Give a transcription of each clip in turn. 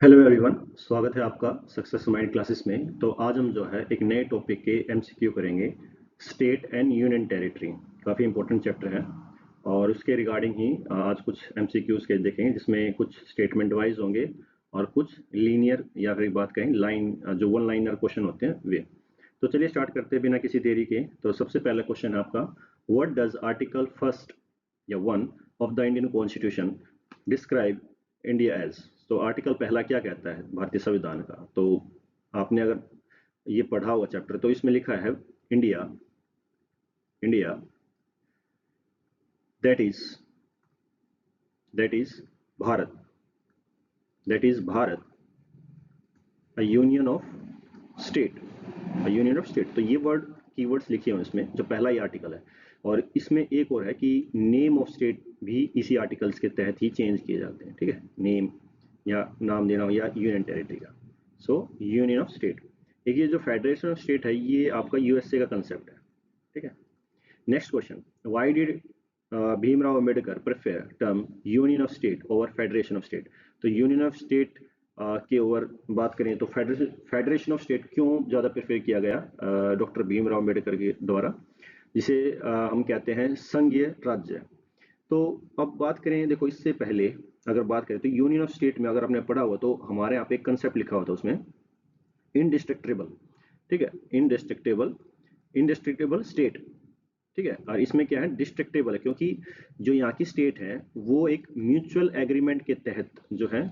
Hello everyone, स्वागत है आपका सक्सेस माइंड क्लासेस में। तो आज हम जो है एक नए टॉपिक के एमसीक्यू करेंगे, स्टेट एंड यूनियन टेरिटरी। काफ़ी इंपॉर्टेंट चैप्टर है और उसके रिगार्डिंग ही आज कुछ एमसीक्यूज के देखेंगे, जिसमें कुछ स्टेटमेंट वाइज होंगे और कुछ लीनियर या फिर बात करें लाइन, जो वन लाइनर क्वेश्चन होते हैं वे। तो चलिए स्टार्ट करते हैं बिना किसी देरी के। तो सबसे पहला क्वेश्चन है आपका, व्हाट डज आर्टिकल फर्स्ट या one of the Indian constitution describe India as. तो आर्टिकल पहला क्या कहता है भारतीय संविधान का। तो आपने अगर ये पढ़ा हुआ चैप्टर, तो इसमें लिखा है India, India that is that is Bharat, that is Bharat a union of state, a union of state. तो ये वर्ड कीवर्ड्स लिखे हुए हैं इसमें, जो पहला ही आर्टिकल है। और इसमें एक और है कि नेम ऑफ स्टेट भी इसी आर्टिकल्स के तहत ही चेंज किए जाते हैं। ठीक है, नेम या नाम देना हो या यूनियन टेरिटरी का। सो यूनियन ऑफ स्टेट। एक ये जो फेडरेशन ऑफ स्टेट है, ये आपका यूएसए का कंसेप्ट है। ठीक है। Next question, why did Bhimrao Ambedkar prefer term union of state over federation of state. तो यूनियन ऑफ स्टेट के ओवर बात करें तो फेडरेशन ऑफ स्टेट क्यों ज़्यादा प्रेफर किया गया डॉक्टर भीमराव अम्बेडकर के द्वारा, जिसे हम कहते हैं संघीय राज्य। तो अब बात करें, देखो इससे पहले अगर बात करें तो यूनियन ऑफ स्टेट में अगर आपने पढ़ा हुआ, तो हमारे यहाँ पे एक कंसेप्ट लिखा हुआ था उसमें, इनडिस्ट्रक्टेबल। ठीक है, इनडिस्ट्रक्टेबल, इनडिस्ट्रक्टेबल स्टेट। ठीक है, और इसमें क्या है, डिस्ट्रक्टेबल है, क्योंकि जो यहाँ की स्टेट है वो एक म्यूचुअल एग्रीमेंट के तहत जो है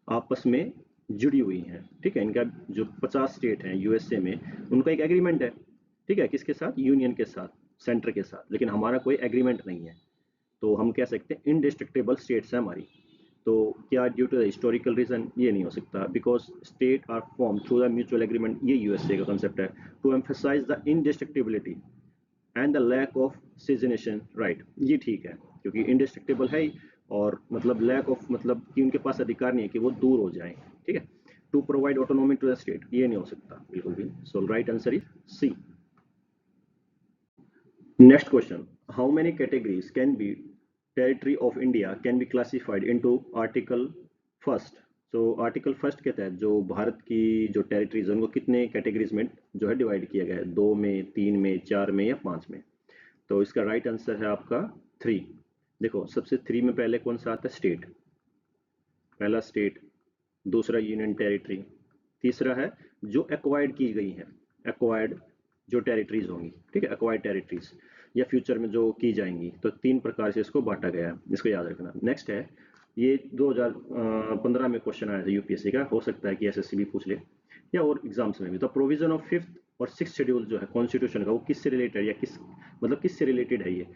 आपस में जुड़ी हुई है। ठीक है, इनका जो 50 स्टेट हैं यूएसए में, उनका एक एग्रीमेंट है। ठीक है, किसके साथ, यूनियन के साथ, सेंटर के साथ। लेकिन हमारा कोई एग्रीमेंट नहीं है, तो हम कह सकते हैं इनडिस्ट्रक्टेबल स्टेट्स है हमारी। तो क्या due to the historical reason, ये नहीं हो सकता, because state are form through the mutual agreement. ये यूएसए का कंसेप्ट है, to emphasize the indestructibility and the lack of secession right. ये ठीक है, क्योंकि इंडिस्ट्रक्टेबल है ही, और मतलब लैक ऑफ मतलब कि उनके पास अधिकार नहीं है कि वो दूर हो जाएं। ठीक है, to provide autonomy to the state, ये नहीं हो सकता बिल्कुल भी। So right answer is C. Next question, how many categories can be territory of India can be classified into article first. तो आर्टिकल फर्स्ट के तहत जो भारत की जो टेरिटरीज है, उनको कितने कैटेगरीज में जो है डिवाइड किया गया है, 2 में, 3 में, 4 में या 5 में। तो इसका राइट आंसर है आपका 3। देखो सबसे 3 में पहले कौन सा आता है, स्टेट, पहला स्टेट, दूसरा यूनियन टेरिटरी, तीसरा है जो एक्वायर्ड की गई है, एक्वायर्ड जो टेरिटरीज होंगी। ठीक है, एक्वायर्ड टेरिटरीज या फ्यूचर में जो की जाएंगी। तो 3 प्रकार से इसको बांटा गया है, इसको याद रखना। नेक्स्ट है, ये 2015 में क्वेश्चन आया था यूपीएससी का, हो सकता है कि एसएससी भी पूछ ले या और एग्जाम्स में भी। तो प्रोविजन ऑफ 5th और 6th शेड्यूल जो है कॉन्स्टिट्यूशन का, वो किससे रिलेटेड या किस मतलब किससे रिलेटेड है ये।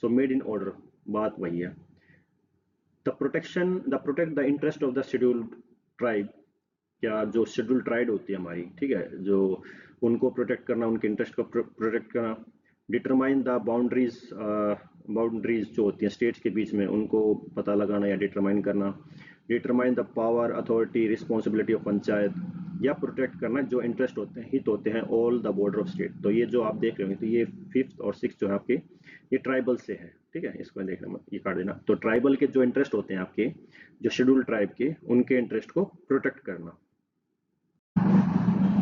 सो मेड इन ऑर्डर, बात वही है। The protect the interest of the scheduled tribe, क्या जो शेड्यूल ट्राइब होती है हमारी, ठीक है, जो उनको प्रोटेक्ट करना, उनके इंटरेस्ट को प्रोटेक्ट करना। डिटरमाइन द बाउंड्रीज, बाउंड्रीज जो होती हैं स्टेट्स के बीच में, उनको पता लगाना या डिटरमाइन करना। Determine the power, authority, responsibility of panchayat, या प्रोटेक्ट करना जो इंटरेस्ट होते हैं, हित होते हैं all the border of state. तो ये जो आप देख रहे होंगे, तो ये 5th और 6th जो है आपके, ये ट्राइबल से है। ठीक है, इसको देखना मत, ये काट देना। तो ट्राइबल के जो इंटरेस्ट होते हैं आपके, जो शेड्यूल ट्राइब के, उनके इंटरेस्ट को प्रोटेक्ट करना।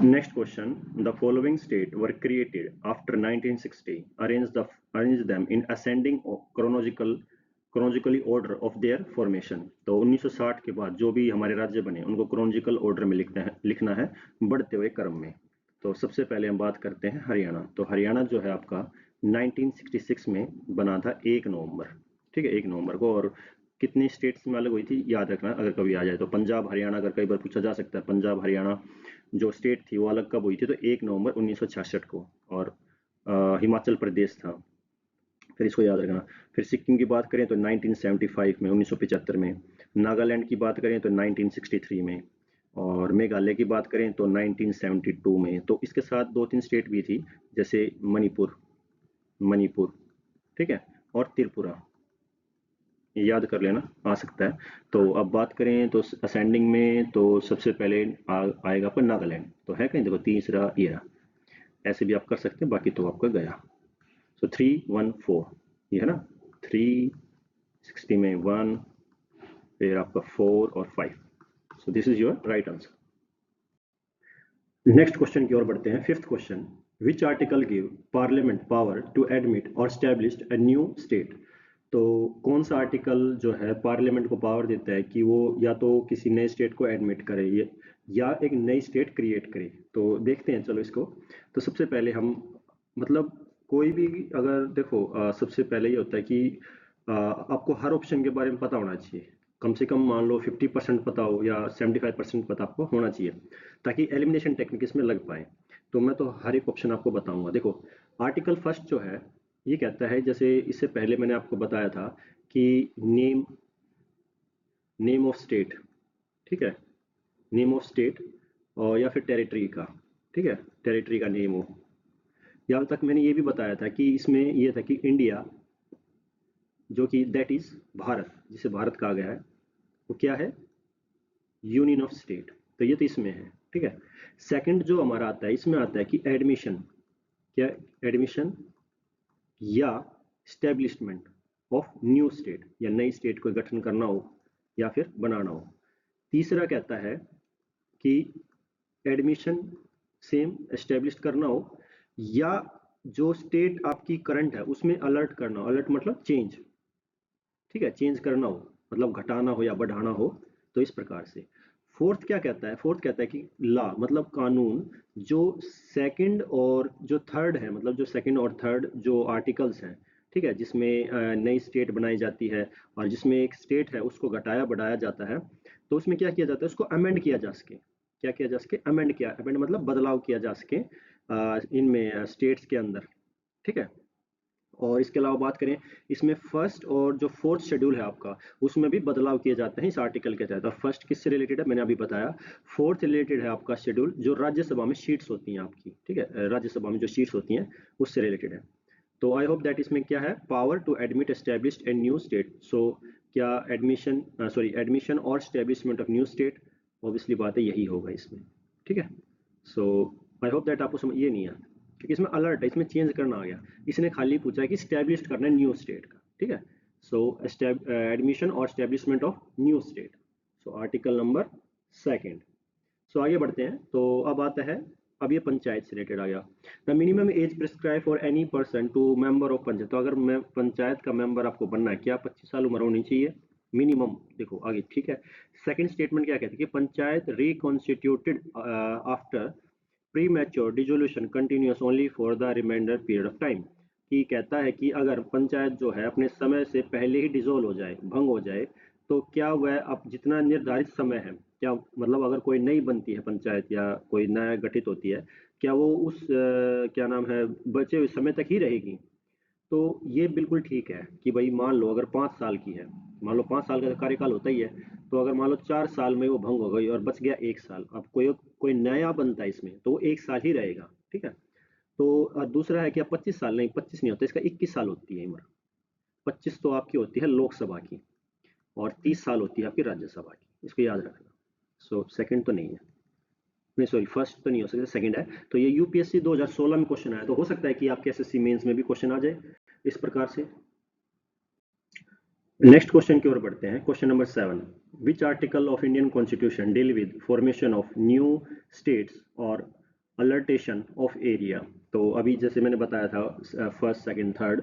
Next question, the following states were created after 1960. Arrange them in ascending chronologically order of their formation. तो 1960 के बाद जो भी हमारे राज्य बने, उनको क्रोनोलॉजिकल ऑर्डर में लिखना है बढ़ते हुए क्रम में। तो सबसे पहले हम बात करते हैं हरियाणा। तो हरियाणा जो है आपका 1966 में बना था 1 नवंबर। ठीक है, 1 नवंबर को। और कितनी स्टेट्स में अलग हुई थी याद रखना, अगर कभी आ जाए तो। पंजाब हरियाणा अगर कई बार पूछा जा सकता है, पंजाब हरियाणा जो स्टेट थी वो अलग कब हुई थी, तो 1 नवंबर 1966 को। और हिमाचल प्रदेश था, फिर इसको याद रखना। फिर सिक्किम की बात करें तो 1975 में, 1975 में। नागालैंड की बात करें तो 1963 में। और मेघालय की बात करें तो 1972 में। तो इसके साथ 2-3 स्टेट भी थी, जैसे मणिपुर, मणिपुर, ठीक है, और त्रिपुरा, याद कर लेना, आ सकता है। तो अब बात करें तो असेंडिंग में, तो सबसे पहले आएगा आपका नागालैंड। तो है कहीं, देखो तीसरा ये रहा। ऐसे भी आप कर सकते हैं, बाकी तो आपका गया। सो 314 ये है ना, 360 में 1, फिर आपका 4 और 5। So this is your right answer. Next question की ओर बढ़ते हैं। Fifth question, which article give parliament power to admit और स्टैब्लिश अ न्यू स्टेट। तो कौन सा आर्टिकल जो है पार्लियामेंट को पावर देता है कि वो या तो किसी नए स्टेट को एडमिट करे या एक नई स्टेट क्रिएट करे। तो देखते हैं चलो इसको। तो सबसे पहले हम मतलब कोई भी अगर देखो सबसे पहले ये होता है कि आपको हर ऑप्शन के बारे में पता होना चाहिए। कम से कम मान लो 50% पता हो या 75% पता आपको होना चाहिए, ताकि एलिमिनेशन टेक्निक इसमें लग पाए। तो मैं तो हर एक ऑप्शन आपको बताऊंगा। देखो आर्टिकल फर्स्ट जो है ये कहता है, जैसे इससे पहले मैंने आपको बताया था कि नेम ऑफ स्टेट, ठीक है, नेम ऑफ स्टेट और या फिर टेरिटरी का, ठीक है, टेरिटरी का नेम हो। यहाँ तक मैंने ये भी बताया था कि इसमें ये था कि इंडिया जो कि दैट इज भारत, जिसे भारत कहा गया है, वो क्या है, यूनियन ऑफ स्टेट। तो ये तो इसमें है, ठीक है। सेकंड जो हमारा आता है इसमें आता है कि एडमिशन, क्या, एडमिशन या स्टैब्लिशमेंट ऑफ न्यू स्टेट, या नई स्टेट को गठन करना हो या फिर बनाना हो। तीसरा कहता है कि एडमिशन सेम एस्टेब्लिश करना हो, या जो स्टेट आपकी करंट है उसमें अलर्ट करना हो, अलर्ट मतलब चेंज, ठीक है, चेंज करना हो मतलब घटाना हो या बढ़ाना हो। तो इस प्रकार से। फोर्थ क्या कहता है, फोर्थ कहता है कि लॉ मतलब कानून, जो सेकंड और जो थर्ड है, मतलब जो सेकंड और थर्ड जो आर्टिकल्स हैं, ठीक है, जिसमें नई स्टेट बनाई जाती है और जिसमें एक स्टेट है उसको घटाया बढ़ाया जाता है, तो उसमें क्या किया जाता है, उसको अमेंड किया जा सके। क्या किया जा सके, अमेंड किया, अमेंड मतलब बदलाव किया जा सके इनमें स्टेट्स के अंदर, ठीक है। और इसके अलावा बात करें, इसमें फर्स्ट और जो फोर्थ शेड्यूल है आपका, उसमें भी बदलाव किए जाते हैं इस आर्टिकल के तहत। फर्स्ट किससे रिलेटेड है मैंने अभी बताया, फोर्थ रिलेटेड है आपका शेड्यूल जो राज्यसभा में सीट्स होती हैं आपकी, ठीक है, राज्यसभा में जो सीट्स होती हैं उससे रिलेटेड है। तो आई होप दैट इसमें क्या है, power to admit established a new state. So क्या एडमिशन एडमिशन और establishment of new state, obviously बात है यही होगा इसमें, ठीक है। सो आई होप दैट आपको समझ ये नहीं है, क्योंकि इसमें अलर्ट है, इसमें चेंज करना आ गया। इसने खाली पूछा है कि स्टैब्लिश करना है न्यू स्टेट का, ठीक है। सो एडमिशन और establishment of new state. So article number second. So आगे बढ़ते हैं। तो अब आता है, अब ये पंचायत से रिलेटेड आ गया। The minimum age prescribe for any person to member of panchayat. तो अगर मैं पंचायत का मेंबर आपको बनना है, क्या 25 साल उम्र होनी चाहिए मिनिमम। देखो आगे, ठीक है। सेकंड स्टेटमेंट क्या कहती है कि panchayat reconstituted after premature dissolution continues only for the reminder period of time. कि कहता है कि अगर पंचायत जो है अपने समय से पहले ही डिजोल्व हो जाए, भंग हो जाए, तो क्या वह अब जितना निर्धारित समय है, क्या मतलब अगर कोई नई बनती है पंचायत या कोई नया गठित होती है, क्या वो उस क्या नाम है बचे हुए समय तक ही रहेगी। तो ये बिल्कुल ठीक है कि भाई मान लो अगर 5 साल की है, मान लो 5 साल का कार्यकाल होता ही है, तो अगर मान लो 4 साल में वो भंग हो गई और बच गया 1 साल, अब कोई कोई नया बनता है इसमें तो वो 1 साल ही रहेगा, ठीक है। तो दूसरा है कि अब 25 साल नहीं, 25 नहीं होता इसका, 21 साल होती है उम्र। 25 तो आपकी होती है लोकसभा की और 30 साल होती है आपकी राज्यसभा की, इसको याद रखना। सो सेकंड तो नहीं है, नहीं सॉरी फर्स्ट तो नहीं हो सकता, सेकंड है। तो ये यूपीएससी 2016 में क्वेश्चन आया, तो हो सकता है कि आपके एसएससी मेंस में भी क्वेश्चन आ जाए इस प्रकार से। नेक्स्ट क्वेश्चन की ओर बढ़ते हैं। Question number 7, which article of Indian constitution deal with formation of new states और अलर्टेशन ऑफ एरिया। तो अभी जैसे मैंने बताया था फर्स्ट सेकंड थर्ड,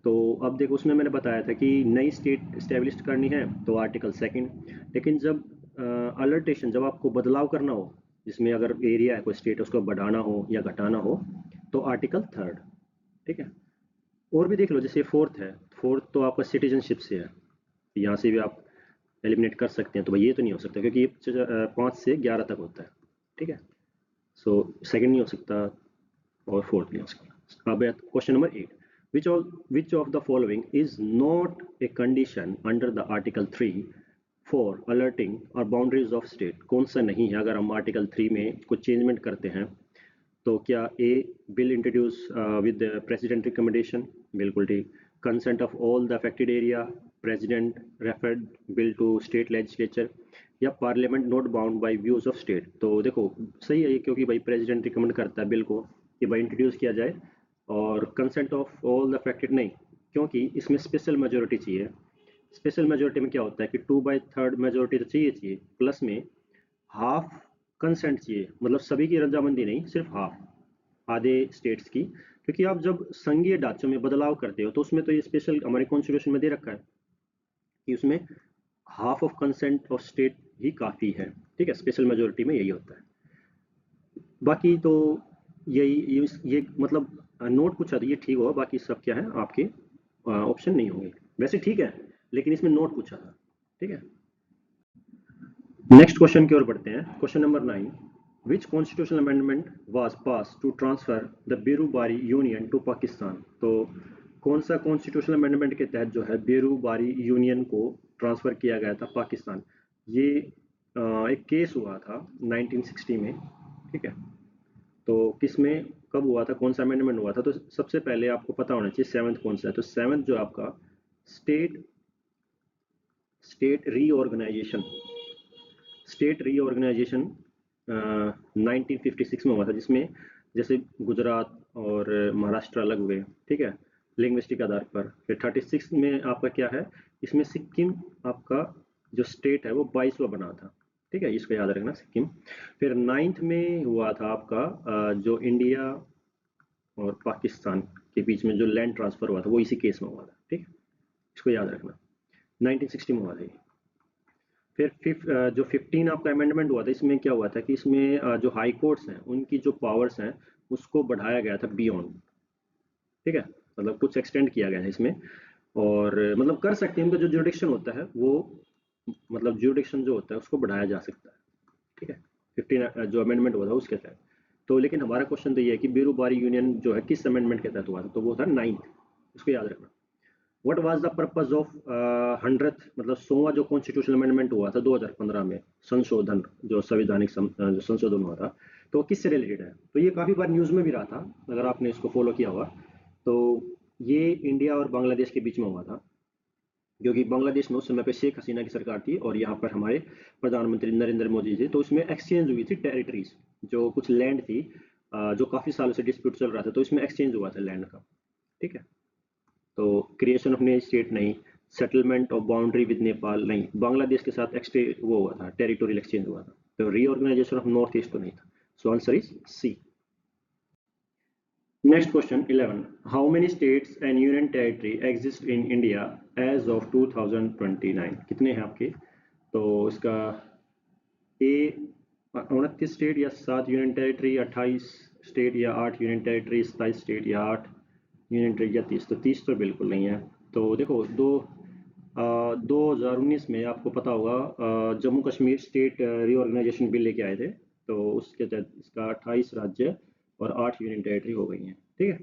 तो अब देखो उसमें मैंने बताया था कि नई स्टेट स्टैब्लिश करनी है तो आर्टिकल सेकंड, लेकिन जब अलर्टेशन जब आपको बदलाव करना हो, जिसमें अगर एरिया है कोई स्टेट उसको बढ़ाना हो या घटाना हो, तो आर्टिकल थर्ड, ठीक है। और भी देख लो, जैसे फोर्थ है, फोर्थ तो आपका सिटीजनशिप से है, यहाँ से भी आप एलिमिनेट कर सकते हैं। तो भाई ये तो नहीं हो सकता क्योंकि ये 5 से 11 तक होता है, ठीक है। सो सेकंड नहीं हो सकता और फोर्थ नहीं हो सकता। अब question number 8, which of the following is not a condition under the article 3 for alerting और बाउंड्रीज ऑफ स्टेट। कौन सा नहीं है अगर हम आर्टिकल 3 में कुछ चेंजमेंट करते हैं। तो क्या A, bill introduce with president recommendation, बिल्कुल ठीक। Consent of all the affected area, president referred bill to state legislature, या parliament not bound by views of state. तो देखो सही है ये, क्योंकि भाई प्रेसिडेंट रिकमेंड करता है बिल को कि भाई इंट्रोड्यूस किया जाए, और consent of all the affected नहीं, क्योंकि इसमें स्पेशल मेजोरिटी चाहिए। स्पेशल मेजोरिटी में क्या होता है कि 2/3 मेजोरिटी तो चाहिए चाहिए, प्लस में हाफ कंसेंट चाहिए, मतलब सभी की रजामंदी नहीं, सिर्फ हाफ, आधे स्टेट्स की। क्योंकि आप जब संघीय ढांचे में बदलाव करते हो तो उसमें तो ये स्पेशल हमारे कॉन्स्टिट्यूशन में दे रखा है कि उसमें half of consent of state ही काफ़ी है। ठीक है, स्पेशल मेजोरिटी में यही होता है। बाकी तो यही ये मतलब नोट पूछा था, ये ठीक होगा, बाकी सब क्या है आपके ऑप्शन नहीं होंगे। वैसे ठीक है, लेकिन इसमें नोट पूछा था। ठीक है, नेक्स्ट क्वेश्चन की ओर बढ़ते हैं। Question number 9, which constitutional amendment was pass to transfer the Berubari union to Pakistan. तो कौन सा कॉन्स्टिट्यूशनल अमेंडमेंट के तहत जो है बेरूबारी यूनियन को ट्रांसफर किया गया था पाकिस्तान। ये एक केस हुआ था 1960 में। ठीक है, तो किस में कब हुआ था, कौन सा अमेंडमेंट हुआ था। तो सबसे पहले आपको पता होना चाहिए सेवंथ कौन सा है। तो सेवंथ जो आपका state state reorganisation state reorganisation 1956 में हुआ था, जिसमें जैसे गुजरात और महाराष्ट्र अलग हुए। ठीक है, लिंग्विस्टिक आधार पर। फिर 36 में आपका क्या है, इसमें सिक्किम आपका जो स्टेट है वो 22वां बना था। ठीक है, इसको याद रखना, सिक्किम। फिर 9th में हुआ था आपका जो इंडिया और पाकिस्तान के बीच में जो लैंड ट्रांसफर हुआ था वो इसी केस में हुआ था। ठीक है, इसको याद रखना, 1960 में हुआ था ये। फिर जो 15 आपका अमेंडमेंट हुआ था, इसमें क्या हुआ था कि इसमें जो हाई कोर्ट्स हैं उनकी जो पावर्स हैं उसको बढ़ाया गया था बियॉन्ड। ठीक है, मतलब कुछ एक्सटेंड किया गया है इसमें। और मतलब कर सकते हैं, उनका जो जुडिक्शन होता है वो, मतलब जुडिक्शन जो होता है उसको बढ़ाया जा सकता है। ठीक है, 15 जो अमेंडमेंट हुआ था उसके तहत। तो लेकिन हमारा क्वेश्चन तो ये है कि बेरूबारी यूनियन जो है किस अमेंडमेंट के तहत हुआ था। तो वो था 9th, इसको याद रखना। What was the purpose of 100th, मतलब 100वां जो कॉन्स्टिट्यूशनल अमेंडमेंट हुआ था 2015 में, संशोधन, जो संवैधानिक जो संशोधन हुआ था, तो किससे रिलेटेड है। तो ये काफ़ी बार न्यूज़ में भी रहा था, अगर आपने इसको फॉलो किया हुआ। तो ये इंडिया और बांग्लादेश के बीच में हुआ था, क्योंकि बांग्लादेश में उस समय पे शेख हसीना की सरकार थी और यहाँ पर हमारे प्रधानमंत्री नरेंद्र मोदी जी। तो उसमें एक्सचेंज हुई थी टेरिटरीज, जो कुछ लैंड थी जो काफ़ी सालों से डिस्प्यूट चल रहा था, तो इसमें एक्सचेंज हुआ था लैंड का। ठीक है, तो क्रिएशन ऑफ नई स्टेट नहीं, settlement of boundary with Nepal नहीं, बांग्लादेश के साथ वो हुआ था, टेरिटोरियल एक्सचेंज हुआ था। तो रीऑर्गेनाइजेशन ऑफ नॉर्थ ईस्ट तो नहीं था। So answer is C. Next question 11, how many states and union territory exist in India as of 2029। कितने हैं आपके। तो इसका ए 29 स्टेट या 7 यूनियन टेरिटरी, 28 स्टेट या 8 यूनियन टेरिटरी, 27 स्टेट या 8 यूनियन टेरिटरी या 30। तो 30 तो बिल्कुल नहीं है। तो देखो 2019 में आपको पता होगा Jammu Kashmir state reorganisation bill लेके आए थे। तो उसके तहत इसका 28 राज्य और 8 यूनियन टेरिटरी हो गई हैं। ठीक है,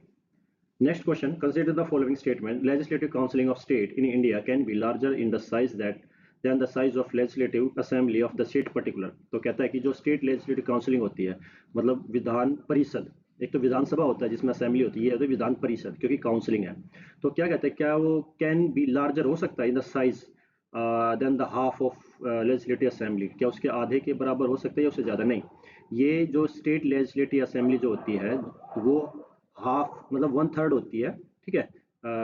next question, consider the following statement, legislative counselling of state in India can be larger in the size that than the size of legislative assembly of the state particular. तो कहता है कि जो स्टेट लेजिस्लेटिव काउंसिलिंग होती है, मतलब विधान परिषद, एक तो विधानसभा होता है जिसमें असेंबली होती है, तो विधान परिषद, क्योंकि काउंसिलिंग है। तो क्या कहते हैं, क्या वो कैन बी लार्जर हो सकता है in the size than the half of legislative assembly, क्या उसके आधे के बराबर हो सकता है या उससे ज़्यादा। नहीं, ये जो स्टेट लेजिस्लेटिव असेंबली जो होती है वो हाफ, मतलब 1/3 होती है। ठीक है,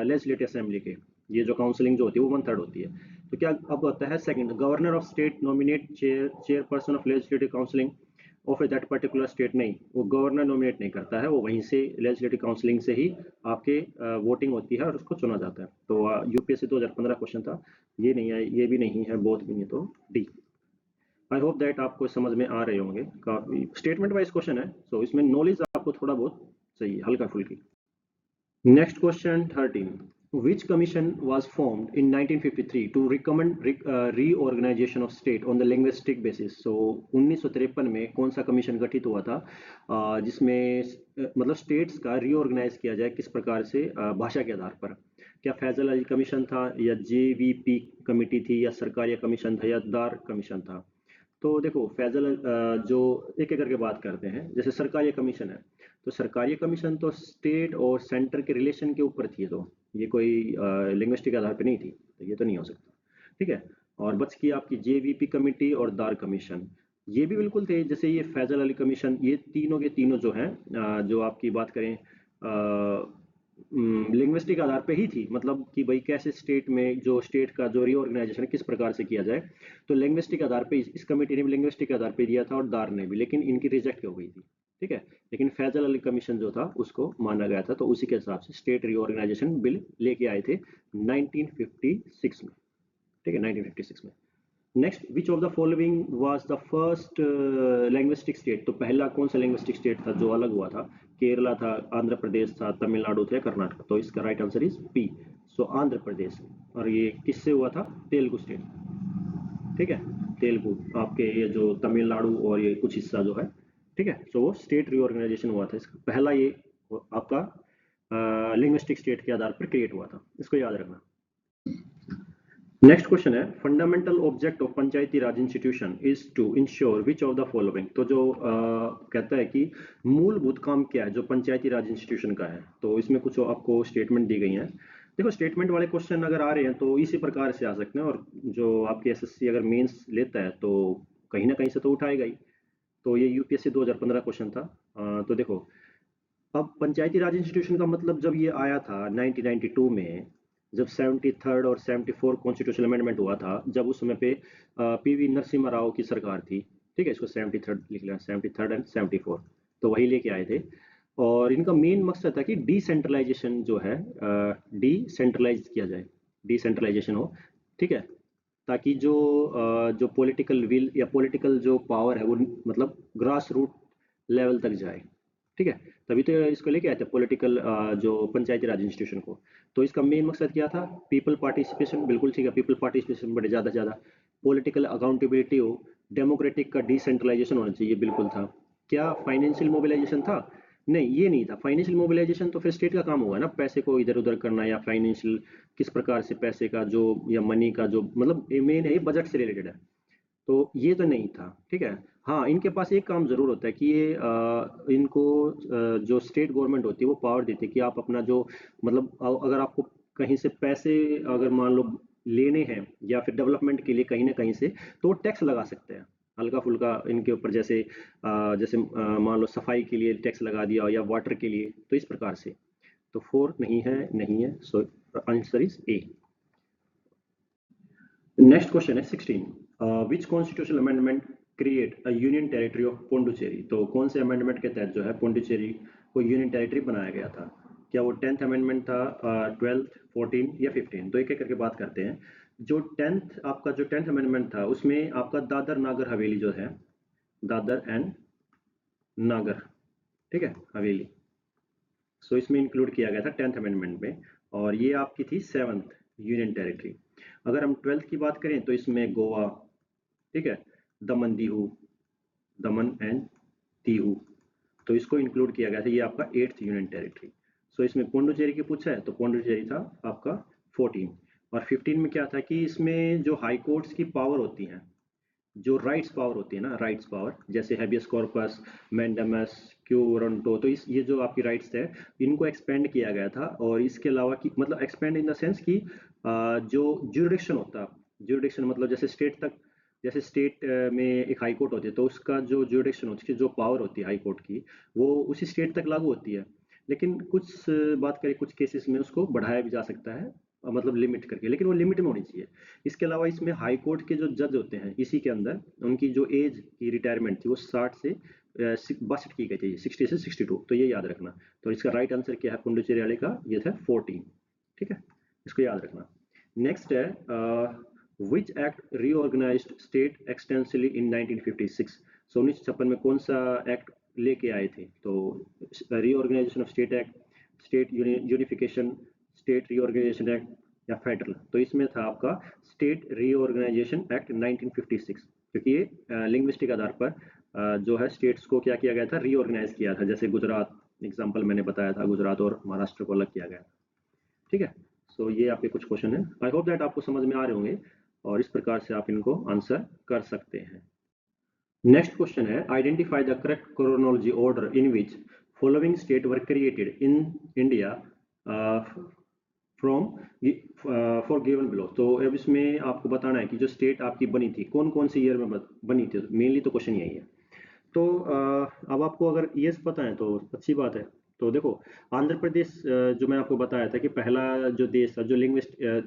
लेजिस्लेटिव असेंबली के, ये जो काउंसिलिंग जो होती है वो 1/3 होती है। तो क्या अब होता है, second, governor of state nominate chairperson of legislative counselling of that particular state. नहीं, वो गवर्नर नॉमिनेट नहीं करता है, वो वहीं से लेजिस्लेटिव काउंसिलिंग से ही आपके वोटिंग होती है और उसको चुना जाता है। तो यूपीएससी 2015 क्वेश्चन था, ये नहीं है, ये भी नहीं है, बोथ भी नहीं, तो डी। आई होप दैट आपको समझ में आ रहे होंगे, काफी स्टेटमेंट वाइज क्वेश्चन है, तो इसमें नॉलेज आपको थोड़ा बहुत चाहिए, हल्का फुल्की। Next question 13. Which commission was formed in 1953 to recommend reorganization of state on the linguistic basis? So 1953 में कौन सा कमीशन गठित हुआ था जिसमें मतलब स्टेट्स का रीऑर्गेनाइज किया जाए किस प्रकार से, भाषा के आधार पर। क्या फैजल अली कमीशन था या जेवीपी कमेटी थी या सरकारिया कमीशन था या दार कमीशन था। तो देखो फैजल जो एक एक करके बात करते हैं, जैसे सरकारी कमीशन है, तो सरकारी कमीशन तो स्टेट और सेंटर के रिलेशन के ऊपर थी, तो ये कोई लिंग्विस्टिक आधार पे नहीं थी, तो ये तो नहीं हो सकता। ठीक है, और बच की आपकी जेवीपी कमेटी और दार कमीशन, ये भी बिल्कुल थे। जैसे ये फैजल अली कमीशन, ये तीनों के तीनों जो हैं जो आपकी बात करें लिंग्विस्टिक आधार पे ही थी, मतलब कि भाई कैसे स्टेट में जो स्टेट का जो रीऑर्गेनाइजेशन किस प्रकार से किया जाए। तो लिंग्विस्टिक आधार पे इस कमेटी ने भी लिंग्विस्टिक आधार पे दिया था और दार ने भी, लेकिन इनकी रिजेक्ट हो गई थी। ठीक है, लेकिन फैजल अली कमीशन जो था उसको माना गया था, तो उसी के हिसाब से स्टेट रीऑर्गेनाइजेशन बिल लेके आए थे 1956 में। ठीक है, 1956 में। Next, which of the following was the first linguistic state, तो पहला कौन सा लैंग्विस्टिक स्टेट था जो अलग हुआ था? केरला था, आंध्र प्रदेश था, तमिलनाडु था, कर्नाटक। तो इसका राइट आंसर इज पी। सो आंध्र प्रदेश। और ये किससे हुआ था? तेलुगु स्टेट। ठीक है, तेलुगु आपके ये जो तमिलनाडु और ये कुछ हिस्सा जो है। ठीक है, सो वो स्टेट रीऑर्गेनाइजेशन हुआ था इसका पहला, ये आपका लिंग्विस्टिक स्टेट के आधार पर क्रिएट हुआ था, इसको याद रखना। नेक्स्ट क्वेश्चन है, fundamental object of panchayati raj institution is to ensure which of the following. तो जो कहता है कि मूलभूत काम क्या है जो पंचायती राज इंस्टीट्यूशन का है, तो इसमें कुछ आपको स्टेटमेंट दी गई हैं। देखो, स्टेटमेंट वाले क्वेश्चन अगर आ रहे हैं तो इसी प्रकार से आ सकते हैं, और जो आपकी एसएससी अगर मेंस लेता है तो कहीं ना कहीं से तो उठाएगा ही। तो ये यूपीएससी 2015 क्वेश्चन था। तो देखो, अब पंचायती राज इंस्टीट्यूशन का मतलब जब ये आया था 1992 में, जब 73rd और 74 कॉन्स्टिट्यूशनल अमेंडमेंट हुआ था, जब उस समय पे पीवी नरसिम्हा राव की सरकार थी। ठीक है, इसको 73rd लिख लेना, 73rd एंड 74, तो वही लेके आए थे। और इनका मेन मकसद था कि डिसेंट्रलाइजेशन जो है, डिसेंट्रलाइज किया जाए, डिसेंट्रलाइजेशन हो। ठीक है, ताकि जो पॉलिटिकल विल या पॉलिटिकल जो पावर है वो मतलब ग्रास रूट लेवल तक जाए। ठीक है, तभी तो इसको लेके आए थे पॉलिटिकल जो पंचायती राज इंस्टीट्यूशन को। तो इसका मेन मकसद क्या था? पीपल पार्टिसिपेशन, बिल्कुल ठीक है, पीपल पार्टिसिपेशन बढ़े ज़्यादा से ज़्यादा, पॉलिटिकल अकाउंटेबिलिटी हो, डेमोक्रेटिक का डिसेंट्रलाइजेशन होना चाहिए, बिल्कुल था। क्या फाइनेंशियल मोबिलाइजेशन था? नहीं, ये नहीं था। फाइनेंशियल मोबिलाइजेशन तो फिर स्टेट का काम होगा ना, पैसे को इधर उधर करना, या फाइनेंशियल किस प्रकार से पैसे का जो, या मनी का जो, मतलब मेन है, बजट से रिलेटेड है। तो ये तो नहीं था। ठीक है, हाँ, इनके पास एक काम ज़रूर होता है कि ये इनको जो स्टेट गवर्नमेंट होती है वो पावर देती है कि आप अपना जो, मतलब अगर आपको कहीं से पैसे अगर मान लो लेने हैं या फिर डेवलपमेंट के लिए कहीं ना कहीं से, तो वो टैक्स लगा सकते हैं हल्का फुल्का इनके ऊपर, जैसे जैसे मान लो सफाई के लिए टैक्स लगा दिया या वाटर के लिए, तो इस प्रकार से। तो फोर नहीं है, नहीं है, so answer is A. Next question है 16, which constitutional amendment create a union territory of Pondicherry. तो कौन से अमेंडमेंट के तहत जो है पोंडुचेरी को यूनियन टेरिटरी बनाया गया था? क्या वो 10th अमेंडमेंट था, 12th, 14 या 15? तो एक एक करके बात करते हैं। जो 10th अमेंडमेंट था उसमें आपका दादर नागर हवेली जो है, दादर एंड नागर, ठीक है, हवेली, सो इसमें इंक्लूड किया गया था 10th अमेंडमेंट में, और ये आपकी थी 7th यूनियन टेरिटरी। अगर हम 12th की बात करें तो इसमें गोवा, ठीक है, दमन दीहू, दमन एंड दीहू, तो इसको इंक्लूड किया गया था, ये आपका 8th यूनियन टेरिटरी। सो इसमें पौंडुचेरी की पूछा है तो पौंडुचेरी था आपका 14। और 15 में क्या था कि इसमें जो हाई कोर्ट्स की पावर होती हैं, जो राइट्स पावर होती है ना, राइट्स पावर, जैसे habeas corpus, mandamus, quo warranto, तो इस ये जो आपकी राइट्स है, इनको एक्सपेंड किया गया था। और इसके अलावा की मतलब एक्सपेंड इन द सेंस कि जो ज्यूरिडिक्शन होता, ज्यूरिडिक्शन मतलब जैसे स्टेट तक, जैसे स्टेट में एक हाई कोर्ट होती है तो उसका जो ज्यूरिडिक्शन होती है, जो पावर होती है हाई कोर्ट की, वो उसी स्टेट तक लागू होती है। लेकिन कुछ बात करें, कुछ केसेस में उसको बढ़ाया भी जा सकता है, मतलब लिमिट करके, लेकिन वो लिमिट में होनी चाहिए। इसके अलावा इसमें हाई कोर्ट के जो जज होते हैं, इसी के अंदर उनकी जो एज की रिटायरमेंट थी वो 60 से 62 की गई थी, 60 से 62, तो ये याद रखना। तो इसका राइट आंसर क्या है पुंडुचेरी वाले का? ये था 14। ठीक है, इसको याद रखना। नेक्स्ट है, which act reorganized state extensively in 1956। सो 1956 में कौन सा एक्ट लेके आए थे? तो reorganization of state act, state unification, state reorganization act, या फेडरल? तो इसमें था आपका स्टेट रीऑर्गेनाइजेशन एक्ट 1956, क्योंकि ये लिंग्विस्टिक आधार पर जो है स्टेट्स को क्या किया गया था? रीऑर्गेनाइज किया था। जैसे गुजरात एग्जांपल मैंने बताया था, गुजरात और महाराष्ट्र को अलग किया गया। ठीक है, सो ये आपके कुछ क्वेश्चन है, आई होप दैट आपको समझ में आ रहे होंगे, और इस प्रकार से आप इनको आंसर कर सकते हैं। नेक्स्ट क्वेश्चन है, identify the correct chronology order in which following state were created in India from for given below. तो अब इसमें आपको बताना है कि जो स्टेट आपकी बनी थी कौन कौन सी ईयर में बनी थी, मेनली तो क्वेश्चन यही है। तो अब आपको अगर ईयर्स पता है तो अच्छी बात है। तो देखो आंध्र प्रदेश जो मैं आपको बताया था कि पहला जो देश था जो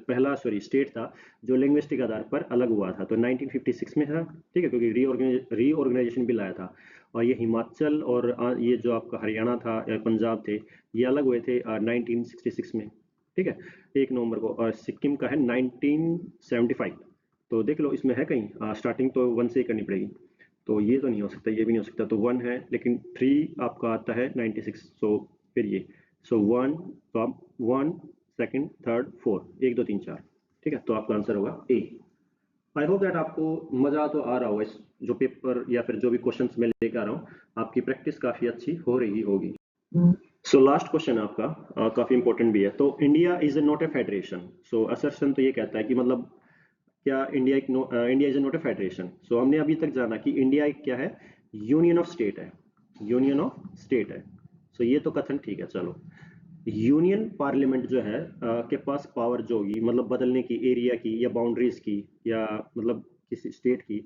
पहला स्टेट था जो लिंग्विस्टिक आधार पर अलग हुआ था, तो 1956 में था, ठीक है, क्योंकि रीऑर्गेनाइजेशन बिल आया था। और ये हिमाचल और ये जो आपका हरियाणा था या पंजाब थे, ये अलग हुए थे 1966 में, ठीक है, 1 नवंबर को। और सिक्किम का है 1975। तो देख लो इसमें है कहीं स्टार्टिंग तो 1 से ही करनी पड़ेगी, तो ये तो नहीं हो सकता, ये भी नहीं हो सकता, तो 1 है, लेकिन 3 आपका आता है 96। सो फिर ये, सो 1, तो आप 1 सेकंड थर्ड 4, 1 2 3 4, ठीक है, तो आपका आंसर होगा ए। आई होप दैट आपको मजा तो आ रहा होगा इस जो पेपर या फिर जो भी क्वेश्चंस मैं लेकर आ रहा हूँ, आपकी प्रैक्टिस काफी अच्छी हो रही होगी। सो लास्ट क्वेश्चन आपका काफी इंपॉर्टेंट भी है। तो India is not a federation. So assertion तो ये कहता है कि मतलब क्या India is not a federation. So हमने अभी तक जाना कि इंडिया एक क्या है, यूनियन ऑफ स्टेट है, यूनियन ऑफ स्टेट है। सो ये तो कथन ठीक है, चलो। यूनियन पार्लियामेंट जो है के पास पावर जो होगी मतलब बदलने की एरिया की या बाउंड्रीज की या मतलब किसी स्टेट की,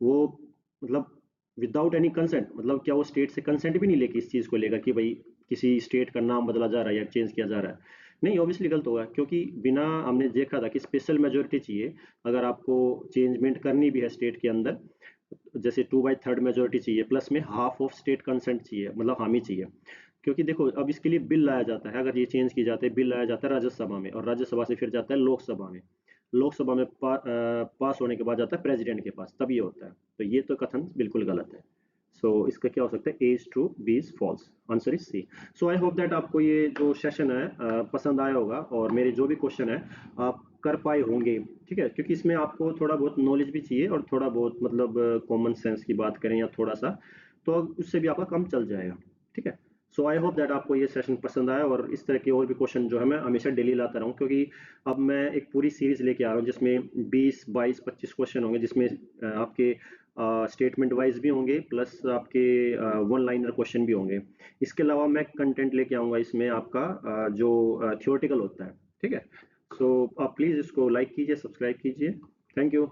वो मतलब विदाउट एनी कंसेंट, मतलब क्या वो स्टेट से कंसेंट भी नहीं लेगी इस चीज़ को लेकर कि भाई किसी स्टेट का नाम बदला जा रहा है या चेंज किया जा रहा है। नहीं, ऑब्वियसली गलत होगा, क्योंकि बिना, हमने देखा था कि स्पेशल मेजोरिटी चाहिए अगर आपको चेंजमेंट करनी भी है स्टेट के अंदर, जैसे 2/3 मेजोरिटी चाहिए, प्लस में हाफ ऑफ स्टेट कंसेंट चाहिए, मतलब हामी चाहिए। क्योंकि देखो अब इसके लिए बिल लाया जाता है, अगर ये चेंज की जाती है, बिल लाया जाता है राज्यसभा में, और राज्यसभा से फिर जाता है लोकसभा में, लोकसभा में पास होने के बाद जाता है प्रेसिडेंट के पास, तब ये होता है। तो ये तो कथन बिल्कुल गलत है। सो इसका क्या हो सकता है, A is true, B is false, answer is C. So I hope that आपको ये जो सेशन है पसंद आया होगा, और मेरे जो भी क्वेश्चन है आप कर पाए होंगे, ठीक है, क्योंकि इसमें आपको थोड़ा बहुत नॉलेज भी चाहिए और थोड़ा बहुत मतलब कॉमन सेंस की बात करें या थोड़ा सा, तो उससे भी आपका काम चल जाएगा, ठीक है। सो आई होप दैट आपको ये सेशन पसंद आया, और इस तरह के और भी क्वेश्चन जो है मैं हमेशा डेली लाता रहूँ, क्योंकि अब मैं एक पूरी सीरीज लेके आ रहा हूँ जिसमें 20 22 25 क्वेश्चन होंगे, जिसमें आपके स्टेटमेंट वाइज भी होंगे, प्लस आपके वन लाइनर क्वेश्चन भी होंगे। इसके अलावा मैं कंटेंट लेके आऊँगा इसमें आपका जो थियोरटिकल होता है, ठीक है। सो आप प्लीज़ इसको लाइक कीजिए, सब्सक्राइब कीजिए। Thank you.